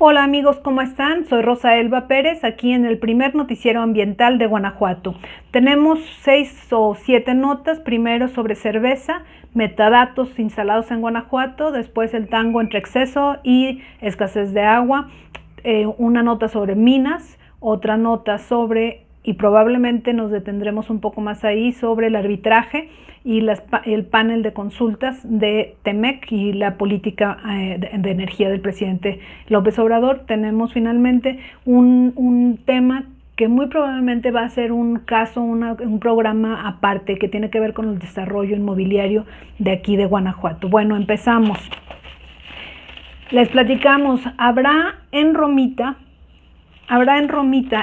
Hola amigos, ¿cómo están? Soy Rosa Elba Pérez, aquí en el primer noticiero ambiental de Guanajuato. Tenemos 6 o 7 notas, primero sobre cerveza, metadatos instalados en Guanajuato, después el tango entre exceso y escasez de agua, una nota sobre minas, otra nota sobre, y probablemente nos detendremos un poco más ahí, sobre el arbitraje y el panel de consultas de TEMEC y la política de energía del presidente López Obrador. Tenemos finalmente un tema que muy probablemente va a ser un programa aparte que tiene que ver con el desarrollo inmobiliario de aquí de Guanajuato. Bueno, empezamos. Les platicamos, habrá en Romita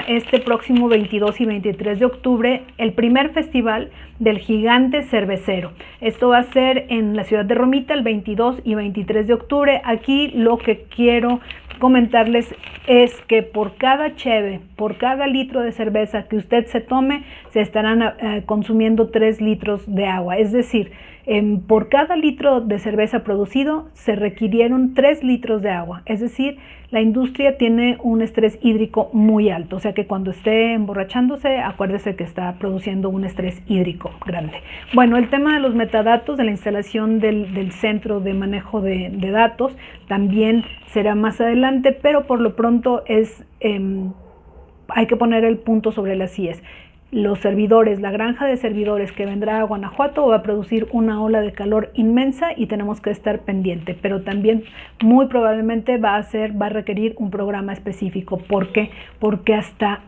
este próximo 22 y 23 de octubre el primer festival del Gigante Cervecero. Esto va a ser en la ciudad de Romita el 22 y 23 de octubre. Aquí lo que quiero comentarles es que por cada cheve, por cada litro de cerveza que usted se tome, se estarán consumiendo 3 litros de agua. Es decir, por cada litro de cerveza producido se requirieron 3 litros de agua. Es decir, la industria tiene un estrés hídrico muy alto, o sea que cuando esté emborrachándose, acuérdese que está produciendo un estrés hídrico grande. Bueno, el tema de los metadatos, de la instalación del centro de manejo de datos, también será más adelante, pero por lo pronto hay que poner el punto sobre las íes. Los servidores, la granja de servidores que vendrá a Guanajuato va a producir una ola de calor inmensa y tenemos que estar pendiente, pero también muy probablemente va a requerir un programa específico. ¿Por qué? Porque hasta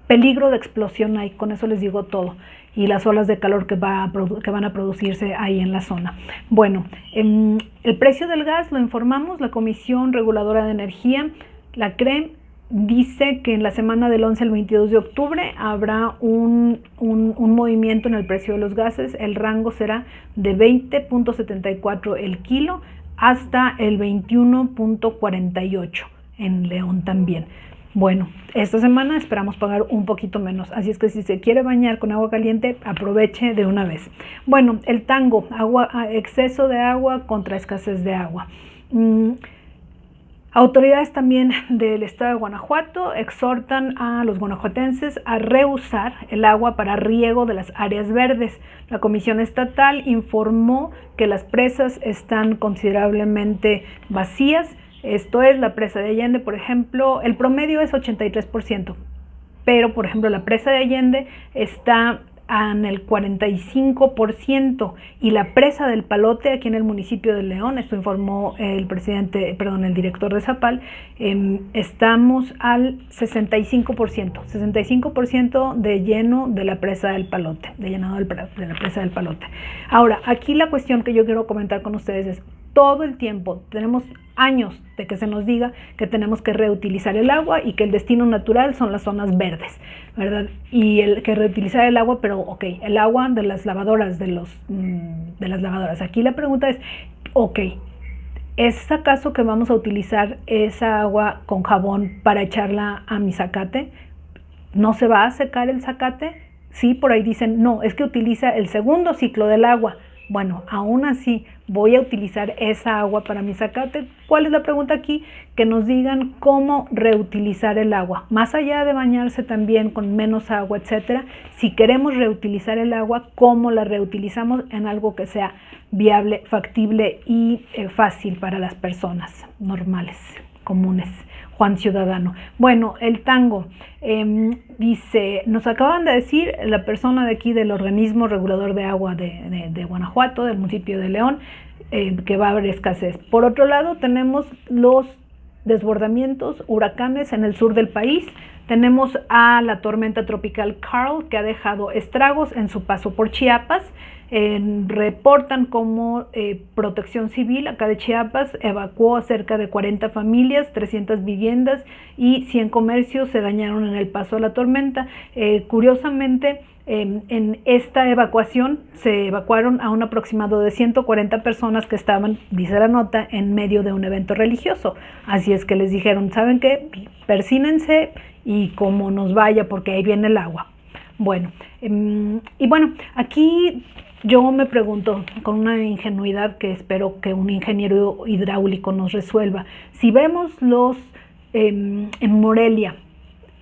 peligro de explosión hay, con eso les digo todo, y las olas de calor que van a producirse ahí en la zona. Bueno, el precio del gas lo informamos, la Comisión Reguladora de Energía, la CRE, dice que en la semana del 11 al 22 de octubre habrá un movimiento en el precio de los gases. El rango será de 20.74 el kilo hasta el 21.48 en León también. Bueno, esta semana esperamos pagar un poquito menos, así es que si se quiere bañar con agua caliente, aproveche de una vez. Bueno, el tango, exceso de agua contra escasez de agua. Autoridades también del estado de Guanajuato exhortan a los guanajuatenses a reusar el agua para riego de las áreas verdes. La Comisión Estatal informó que las presas están considerablemente vacías. Esto es, la presa de Allende, por ejemplo, el promedio es 83%, pero por ejemplo la presa de Allende está en el 45%, y la presa del Palote aquí en el municipio de León, esto informó el director de Zapal, estamos al 65% de lleno de la presa del Palote, de llenado de la presa del Palote. Ahora, aquí la cuestión que yo quiero comentar con ustedes es, todo el tiempo, tenemos años de que se nos diga que tenemos que reutilizar el agua y que el destino natural son las zonas verdes, ¿verdad? Y que reutilizar el agua, pero el agua de las lavadoras, de las lavadoras. Aquí la pregunta es, ¿es acaso que vamos a utilizar esa agua con jabón para echarla a mi zacate? ¿No se va a secar el zacate? Sí, por ahí dicen, no, es que utiliza el segundo ciclo del agua. Bueno, aún así voy a utilizar esa agua para mi zacate. ¿Cuál es la pregunta aquí? Que nos digan cómo reutilizar el agua. Más allá de bañarse también con menos agua, etcétera, si queremos reutilizar el agua, ¿cómo la reutilizamos en algo que sea viable, factible y fácil para las personas normales, comunes? Juan Ciudadano. Bueno, el tango, dice, nos acaban de decir la persona de aquí del organismo regulador de agua de Guanajuato, del municipio de León, que va a haber escasez. Por otro lado, tenemos los desbordamientos, huracanes en el sur del país. Tenemos a la tormenta tropical Carl, que ha dejado estragos en su paso por Chiapas. Reportan como Protección Civil acá de Chiapas evacuó a cerca de 40 familias, 300 viviendas y 100 comercios se dañaron en el paso de la tormenta. Curiosamente, en esta evacuación se evacuaron a un aproximado de 140 personas que estaban, dice la nota, en medio de un evento religioso. Así es que les dijeron, ¿saben qué? Persínense y como nos vaya, porque ahí viene el agua. Bueno, y bueno, aquí Yo me pregunto, con una ingenuidad que espero que un ingeniero hidráulico nos resuelva, si vemos en Morelia,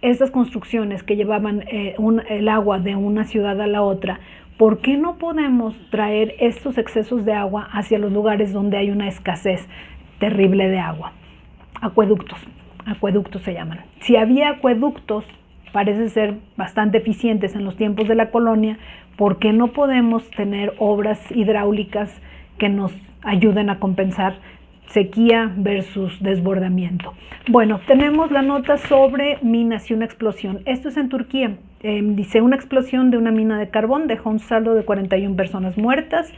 estas construcciones que llevaban el agua de una ciudad a la otra, ¿por qué no podemos traer estos excesos de agua hacia los lugares donde hay una escasez terrible de agua? Acueductos se llaman. Si había acueductos, parece ser bastante eficientes en los tiempos de la colonia, ¿por qué no podemos tener obras hidráulicas que nos ayuden a compensar sequía versus desbordamiento? Bueno, tenemos la nota sobre minas y una explosión. Esto es en Turquía. Dice, una explosión de una mina de carbón dejó un saldo de 41 personas muertas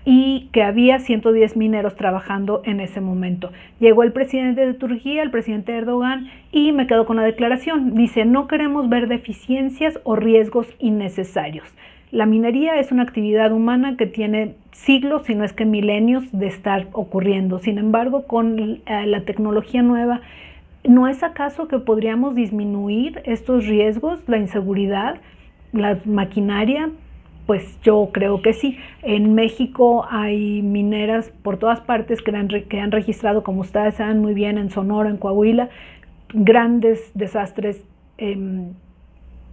y que había 110 mineros trabajando en ese momento. Llegó el presidente de Turquía, el presidente Erdogan, y me quedo con la declaración. Dice, no queremos ver deficiencias o riesgos innecesarios. La minería es una actividad humana que tiene siglos, si no es que milenios, de estar ocurriendo. Sin embargo, con la tecnología nueva, ¿no es acaso que podríamos disminuir estos riesgos, la inseguridad, la maquinaria? Pues yo creo que sí. En México hay mineras por todas partes que han registrado, como ustedes saben muy bien, en Sonora, en Coahuila, grandes desastres,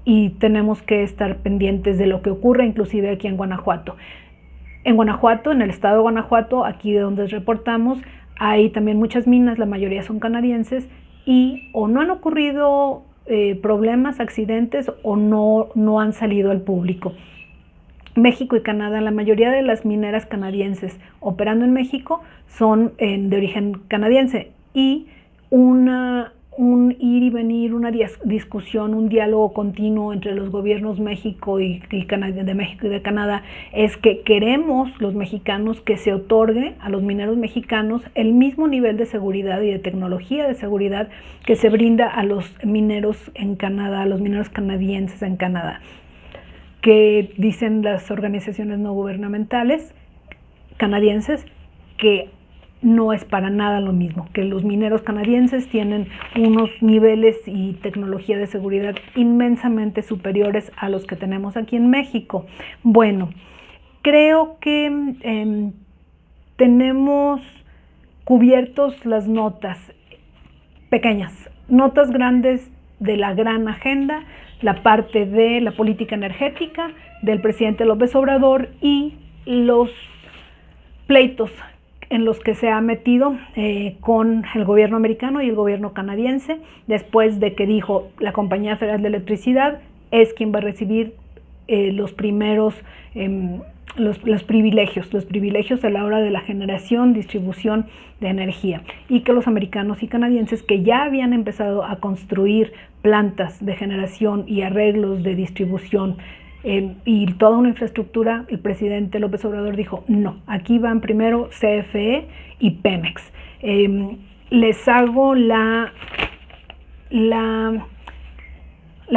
y tenemos que estar pendientes de lo que ocurre, inclusive aquí en Guanajuato. En Guanajuato, en el estado de Guanajuato, aquí de donde reportamos, hay también muchas minas, la mayoría son canadienses, y o no han ocurrido problemas, accidentes, o no han salido al público. México y Canadá, la mayoría de las mineras canadienses operando en México son de origen canadiense, y un ir y venir, una discusión, un diálogo continuo entre los gobiernos México y de México y de Canadá es que queremos los mexicanos que se otorgue a los mineros mexicanos el mismo nivel de seguridad y de tecnología de seguridad que se brinda a los mineros en Canadá, a los mineros canadienses en Canadá, que dicen las organizaciones no gubernamentales canadienses que no es para nada lo mismo, que los mineros canadienses tienen unos niveles y tecnología de seguridad inmensamente superiores a los que tenemos aquí en México. Bueno, creo que tenemos cubiertos las notas pequeñas, notas grandes de la gran agenda, la parte de la política energética del presidente López Obrador y los pleitos en los que se ha metido con el gobierno americano y el gobierno canadiense, después de que dijo la Compañía Federal de Electricidad es quien va a recibir los primeros los privilegios a la hora de la generación, distribución de energía, y que los americanos y canadienses que ya habían empezado a construir plantas de generación y arreglos de distribución y toda una infraestructura, el presidente López Obrador dijo, no, aquí van primero CFE y Pemex. Les hago la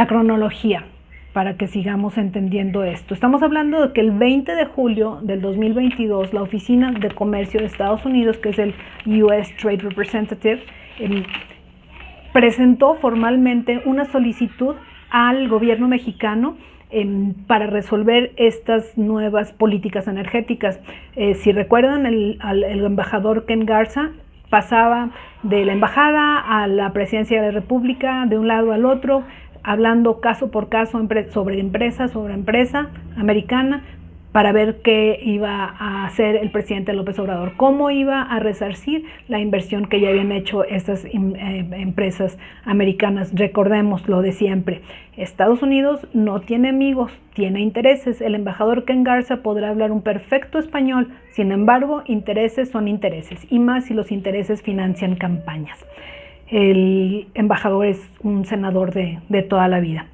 cronología para que sigamos entendiendo esto. Estamos hablando de que el 20 de julio del 2022, la Oficina de Comercio de Estados Unidos, que es el US Trade Representative, presentó formalmente una solicitud al gobierno mexicano para resolver estas nuevas políticas energéticas. Si recuerdan, el embajador Ken Garza pasaba de la embajada a la presidencia de la República, de un lado al otro, hablando caso por caso sobre empresa americana, para ver qué iba a hacer el presidente López Obrador, cómo iba a resarcir la inversión que ya habían hecho estas empresas americanas. Recordemos lo de siempre, Estados Unidos no tiene amigos, tiene intereses. El embajador Ken Garza podrá hablar un perfecto español, sin embargo, intereses son intereses, y más si los intereses financian campañas. El embajador es un senador de toda la vida.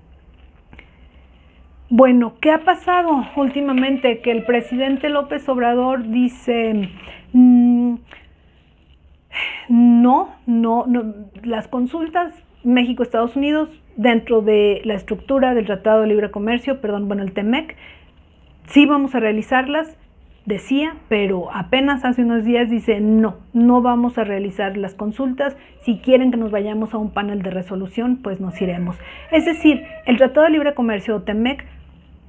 Bueno, ¿qué ha pasado últimamente? Que el presidente López Obrador dice, no, las consultas México-Estados Unidos dentro de la estructura del Tratado de Libre Comercio, el TEMEC, sí vamos a realizarlas, decía, pero apenas hace unos días dice, no vamos a realizar las consultas, si quieren que nos vayamos a un panel de resolución, pues nos iremos. Es decir, el Tratado de Libre Comercio o TEMEC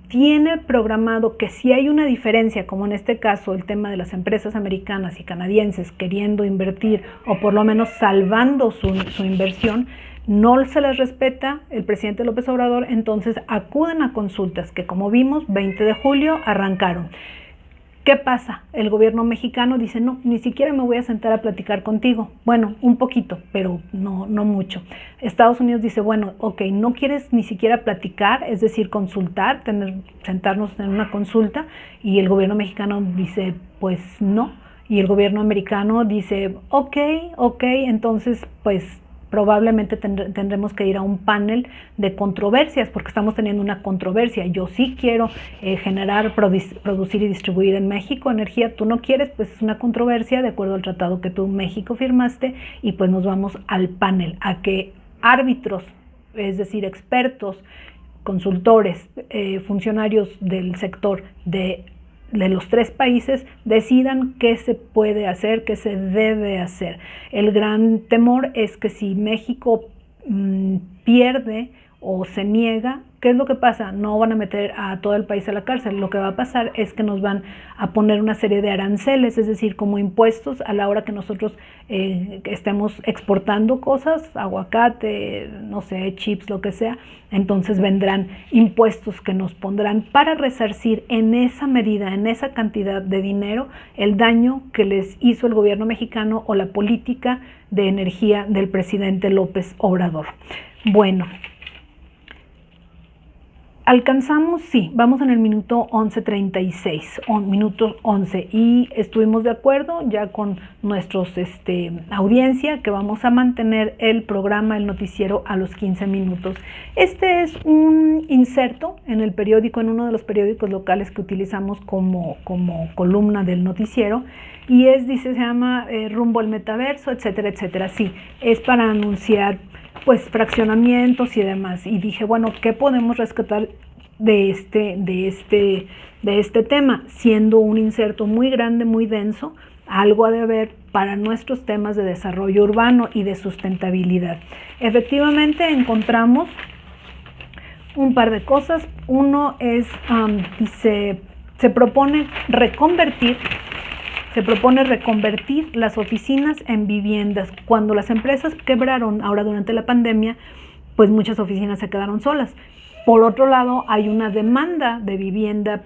tiene programado que si hay una diferencia, como en este caso el tema de las empresas americanas y canadienses queriendo invertir o por lo menos salvando su inversión, no se les respeta el presidente López Obrador, entonces acuden a consultas que, como vimos, 20 de julio arrancaron. ¿Qué pasa? El gobierno mexicano dice, no, ni siquiera me voy a sentar a platicar contigo. Bueno, un poquito, pero no mucho. Estados Unidos dice, bueno, ok, no quieres ni siquiera platicar, es decir, consultar, sentarnos en una consulta, y el gobierno mexicano dice, pues no. Y el gobierno americano dice, ok, entonces pues probablemente tendremos que ir a un panel de controversias, porque estamos teniendo una controversia. Yo sí quiero generar, producir y distribuir en México energía, tú no quieres, pues es una controversia de acuerdo al tratado que tú, México, firmaste, y pues nos vamos al panel, a que árbitros, es decir, expertos, consultores, funcionarios del sector de los tres países decidan qué se puede hacer, qué se debe hacer. El gran temor es que si México pierde o se niega, ¿qué es lo que pasa? No van a meter a todo el país a la cárcel. Lo que va a pasar es que nos van a poner una serie de aranceles, es decir, como impuestos a la hora que nosotros estemos exportando cosas, aguacate, no sé, chips, lo que sea. Entonces vendrán impuestos que nos pondrán para resarcir en esa medida, en esa cantidad de dinero, el daño que les hizo el gobierno mexicano o la política de energía del presidente López Obrador. Bueno, alcanzamos, sí, vamos en el minuto 11:36, minuto 11, y estuvimos de acuerdo ya con nuestros audiencia que vamos a mantener el programa, el noticiero a los 15 minutos. Este es un inserto en el periódico, en uno de los periódicos locales que utilizamos como columna del noticiero, y se llama Rumbo al Metaverso, etcétera, etcétera. Sí, es para anunciar pues fraccionamientos y demás, y dije, bueno, ¿qué podemos rescatar de este tema? Siendo un inserto muy grande, muy denso, algo ha de haber para nuestros temas de desarrollo urbano y de sustentabilidad. Efectivamente encontramos un par de cosas. Uno es, se propone reconvertir las oficinas en viviendas. Cuando las empresas quebraron ahora durante la pandemia, pues muchas oficinas se quedaron solas. Por otro lado, hay una demanda de vivienda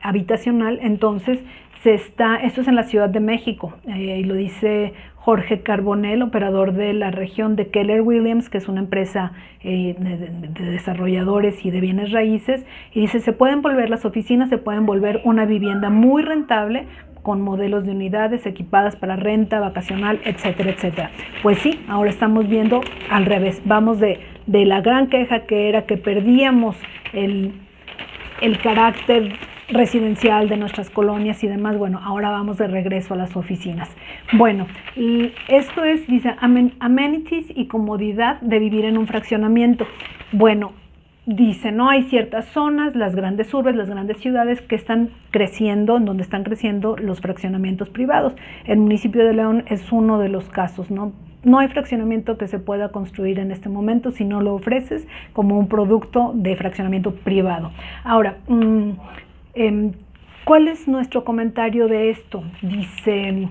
habitacional, entonces esto es en la Ciudad de México, y lo dice Jorge Carbonell, operador de la región de Keller Williams, que es una empresa de desarrolladores y de bienes raíces, y dice, las oficinas se pueden volver una vivienda muy rentable, con modelos de unidades equipadas para renta vacacional, etcétera, etcétera. Pues sí, ahora estamos viendo al revés. Vamos de la gran queja que era que perdíamos el carácter residencial de nuestras colonias y demás. Bueno, ahora vamos de regreso a las oficinas. Bueno, esto es, dice, amenities y comodidad de vivir en un fraccionamiento. Bueno, dice, no, hay ciertas zonas, las grandes urbes, las grandes ciudades que están creciendo, en donde están creciendo los fraccionamientos privados. El municipio de León es uno de los casos, ¿no? No hay fraccionamiento que se pueda construir en este momento si no lo ofreces como un producto de fraccionamiento privado. Ahora, ¿cuál es nuestro comentario de esto? Dice,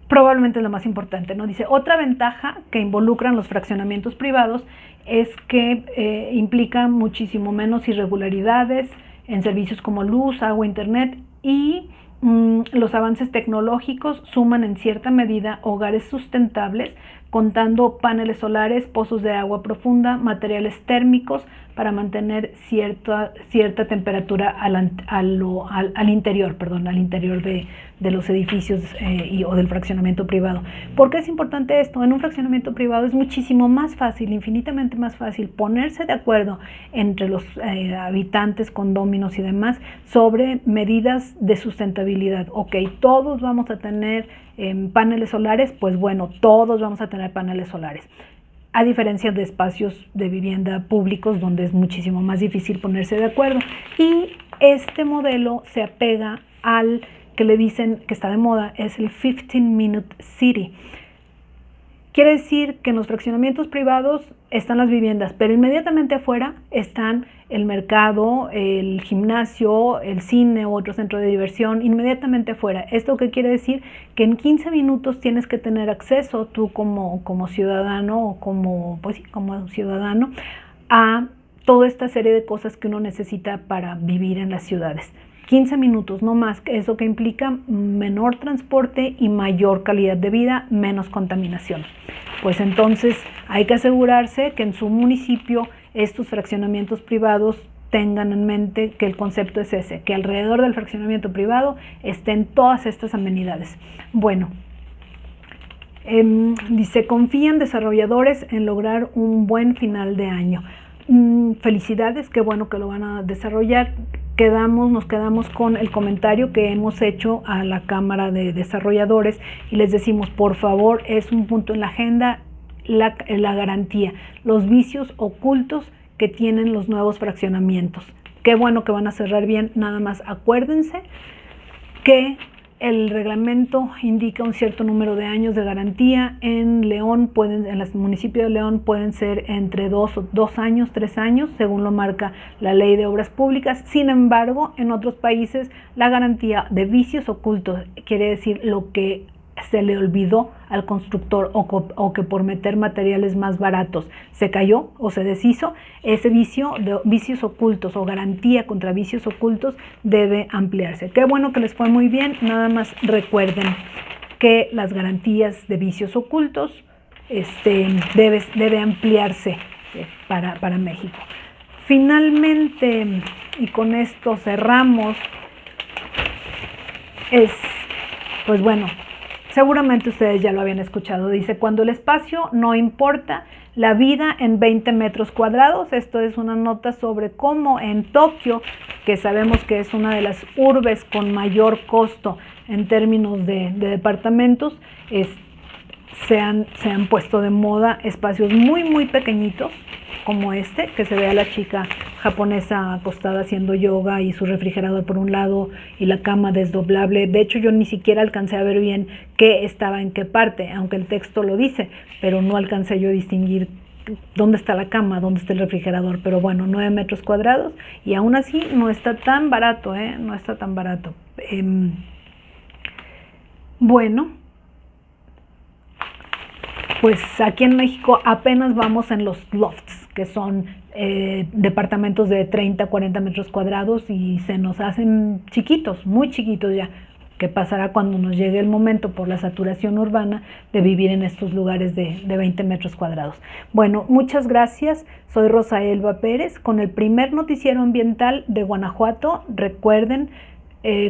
probablemente es lo más importante, ¿no? Dice, otra ventaja que involucran los fraccionamientos privados es que implican muchísimo menos irregularidades en servicios como luz, agua, internet, y los avances tecnológicos suman en cierta medida hogares sustentables, contando paneles solares, pozos de agua profunda, materiales térmicos para mantener cierta temperatura al interior de los edificios o del fraccionamiento privado. ¿Por qué es importante esto? En un fraccionamiento privado es muchísimo más fácil, infinitamente más fácil, ponerse de acuerdo entre los habitantes, condóminos y demás sobre medidas de sustentabilidad. Ok, todos vamos a tener paneles solares, pues bueno, todos vamos a tener paneles solares. A diferencia de espacios de vivienda públicos donde es muchísimo más difícil ponerse de acuerdo. Y este modelo se apega al que le dicen que está de moda, es el 15-minute city. Quiere decir que en los fraccionamientos privados están las viviendas, pero inmediatamente afuera están el mercado, el gimnasio, el cine u otro centro de diversión, inmediatamente afuera. ¿Esto qué quiere decir? Que en 15 minutos tienes que tener acceso tú como ciudadano o como ciudadano a toda esta serie de cosas que uno necesita para vivir en las ciudades. 15 minutos, no más. Eso que implica menor transporte y mayor calidad de vida, menos contaminación. Pues entonces hay que asegurarse que en su municipio estos fraccionamientos privados tengan en mente que el concepto es ese, que alrededor del fraccionamiento privado estén todas estas amenidades. Bueno, dice, confían desarrolladores en lograr un buen final de año. Felicidades, qué bueno que lo van a desarrollar. Nos quedamos con el comentario que hemos hecho a la Cámara de Desarrolladores y les decimos, por favor, es un punto en la agenda la garantía, los vicios ocultos que tienen los nuevos fraccionamientos. Qué bueno que van a cerrar bien, nada más acuérdense que el reglamento indica un cierto número de años de garantía. En León en el municipio de León pueden ser entre 2 años, 3 años, según lo marca la Ley de Obras Públicas. Sin embargo, en otros países la garantía de vicios ocultos quiere decir lo que se le olvidó al constructor o que por meter materiales más baratos se cayó o se deshizo. Ese vicio de vicios ocultos o garantía contra vicios ocultos debe ampliarse. Qué bueno que les fue muy bien. Nada más recuerden que las garantías de vicios ocultos debe ampliarse para México. Finalmente, y con esto cerramos, pues bueno, seguramente ustedes ya lo habían escuchado. Dice, cuando el espacio no importa, la vida en 20 metros cuadrados. Esto es una nota sobre cómo en Tokio, que sabemos que es una de las urbes con mayor costo en términos de departamentos, se han puesto de moda espacios muy, muy pequeñitos, como que se ve a la chica japonesa acostada haciendo yoga y su refrigerador por un lado y la cama desdoblable. De hecho, yo ni siquiera alcancé a ver bien qué estaba en qué parte, aunque el texto lo dice, pero no alcancé yo a distinguir dónde está la cama, dónde está el refrigerador. Pero bueno, 9 metros cuadrados y aún así no está tan barato, no está tan barato. Bueno, pues aquí en México apenas vamos en los lofts, que son departamentos de 30, 40 metros cuadrados y se nos hacen chiquitos, muy chiquitos ya. ¿Qué pasará cuando nos llegue el momento por la saturación urbana de vivir en estos lugares de 20 metros cuadrados? Bueno, muchas gracias. Soy Rosa Elba Pérez con el primer noticiero ambiental de Guanajuato. Recuerden,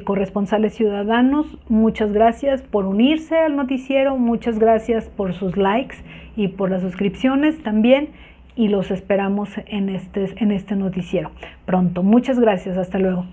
corresponsales ciudadanos, muchas gracias por unirse al noticiero, muchas gracias por sus likes y por las suscripciones también, y los esperamos en este noticiero pronto. Muchas gracias, hasta luego.